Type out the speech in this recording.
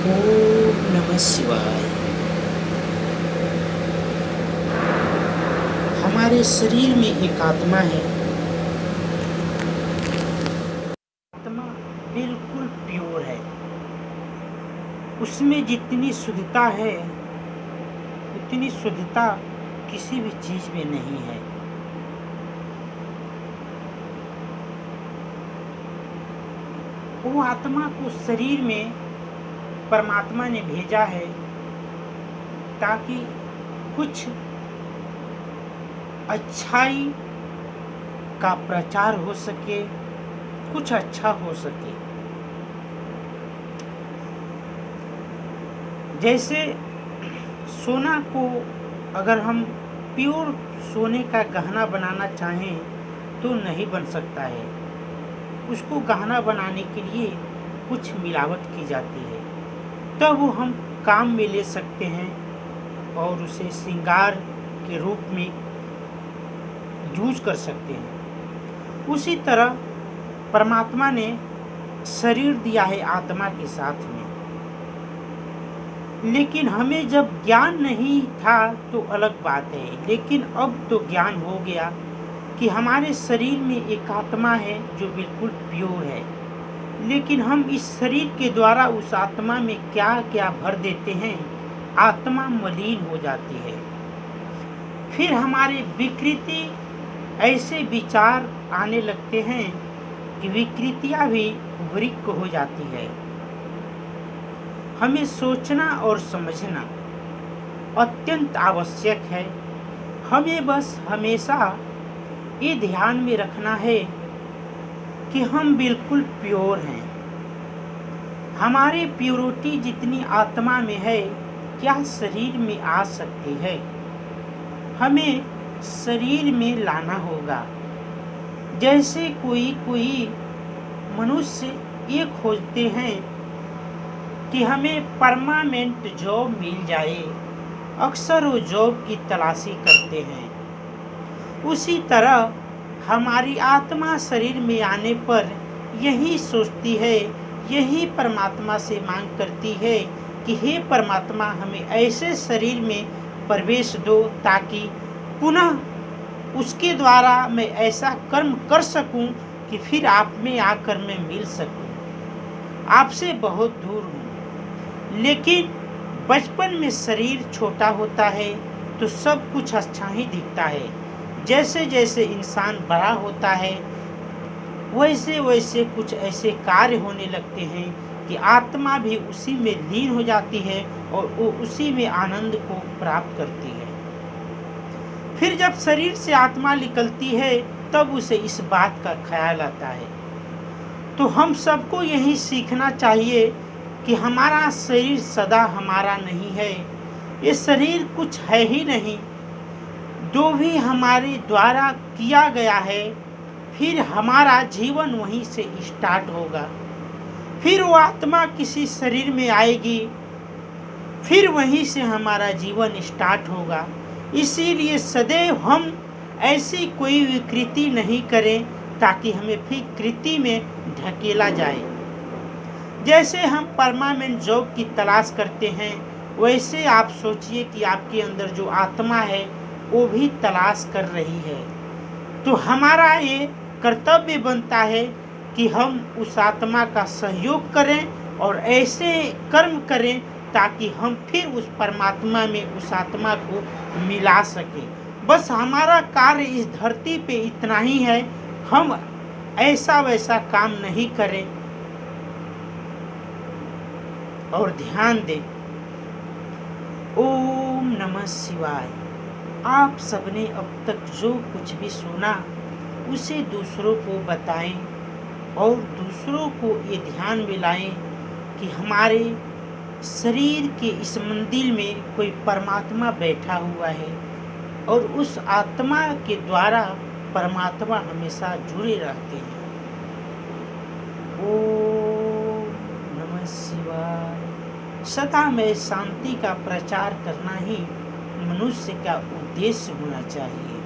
ओम नमः शिवाय। हमारे शरीर में एक आत्मा है। आत्मा बिल्कुल प्योर है। उसमें जितनी शुद्धता है उतनी शुद्धता किसी भी चीज में नहीं है। वो आत्मा को शरीर में परमात्मा ने भेजा है ताकि कुछ अच्छाई का प्रचार हो सके, कुछ अच्छा हो सके। जैसे सोना को अगर हम प्योर सोने का गहना बनाना चाहें तो नहीं बन सकता है। उसको गहना बनाने के लिए कुछ मिलावट की जाती है, तब वो हम काम में ले सकते हैं और उसे श्रृंगार के रूप में यूज कर सकते हैं। उसी तरह परमात्मा ने शरीर दिया है आत्मा के साथ में, लेकिन हमें जब ज्ञान नहीं था तो अलग बात है। लेकिन अब तो ज्ञान हो गया कि हमारे शरीर में एक आत्मा है जो बिल्कुल प्योर है, लेकिन हम इस शरीर के द्वारा उस आत्मा में क्या क्या भर देते हैं, आत्मा मलिन हो जाती है। फिर हमारे विकृति ऐसे विचार आने लगते हैं कि विकृतियां भी वृक्क हो जाती है। हमें सोचना और समझना अत्यंत आवश्यक है। हमें बस हमेशा ये ध्यान में रखना है कि हम बिल्कुल प्योर हैं। हमारी प्योरिटी जितनी आत्मा में है क्या शरीर में आ सकती है। हमें शरीर में लाना होगा। जैसे कोई मनुष्य ये खोजते हैं कि हमें परमानेंट जॉब मिल जाए, अक्सर वो जॉब की तलाशी करते हैं। उसी तरह हमारी आत्मा शरीर में आने पर यही सोचती है, यही परमात्मा से मांग करती है कि हे परमात्मा, हमें ऐसे शरीर में प्रवेश दो ताकि पुनः उसके द्वारा मैं ऐसा कर्म कर सकूं कि फिर आप में आकर मैं मिल सकूं। आपसे बहुत दूर हूं। लेकिन बचपन में शरीर छोटा होता है तो सब कुछ अच्छा ही दिखता है। जैसे जैसे इंसान बड़ा होता है वैसे वैसे कुछ ऐसे कार्य होने लगते हैं कि आत्मा भी उसी में लीन हो जाती है और वो उसी में आनंद को प्राप्त करती है। फिर जब शरीर से आत्मा निकलती है तब उसे इस बात का ख्याल आता है। तो हम सबको यही सीखना चाहिए कि हमारा शरीर सदा हमारा नहीं है। ये शरीर कुछ है ही नहीं, जो भी हमारे द्वारा किया गया है फिर हमारा जीवन वहीं से स्टार्ट होगा। फिर वो आत्मा किसी शरीर में आएगी, फिर वहीं से हमारा जीवन स्टार्ट होगा। इसीलिए सदैव हम ऐसी कोई विकृति नहीं करें ताकि हमें फिर कृति में ढकेला जाए। जैसे हम परमानेंट जॉब की तलाश करते हैं वैसे आप सोचिए कि आपके अंदर जो आत्मा है वो भी तलाश कर रही है। तो हमारा ये कर्तव्य बनता है कि हम उस आत्मा का सहयोग करें और ऐसे कर्म करें ताकि हम फिर उस परमात्मा में उस आत्मा को मिला सकें। बस हमारा कार्य इस धरती पे इतना ही है, हम ऐसा वैसा काम नहीं करें। और ध्यान दें, ओम नमः शिवाय। आप सबने अब तक जो कुछ भी सुना उसे दूसरों को बताएं और दूसरों को ये ध्यान में लाएं कि हमारे शरीर के इस मंदिर में कोई परमात्मा बैठा हुआ है और उस आत्मा के द्वारा परमात्मा हमेशा जुड़े रहते हैं। ओम नमः शिवाय। सदा में शांति का प्रचार करना ही मनुष्य का उद्देश्य होना चाहिए।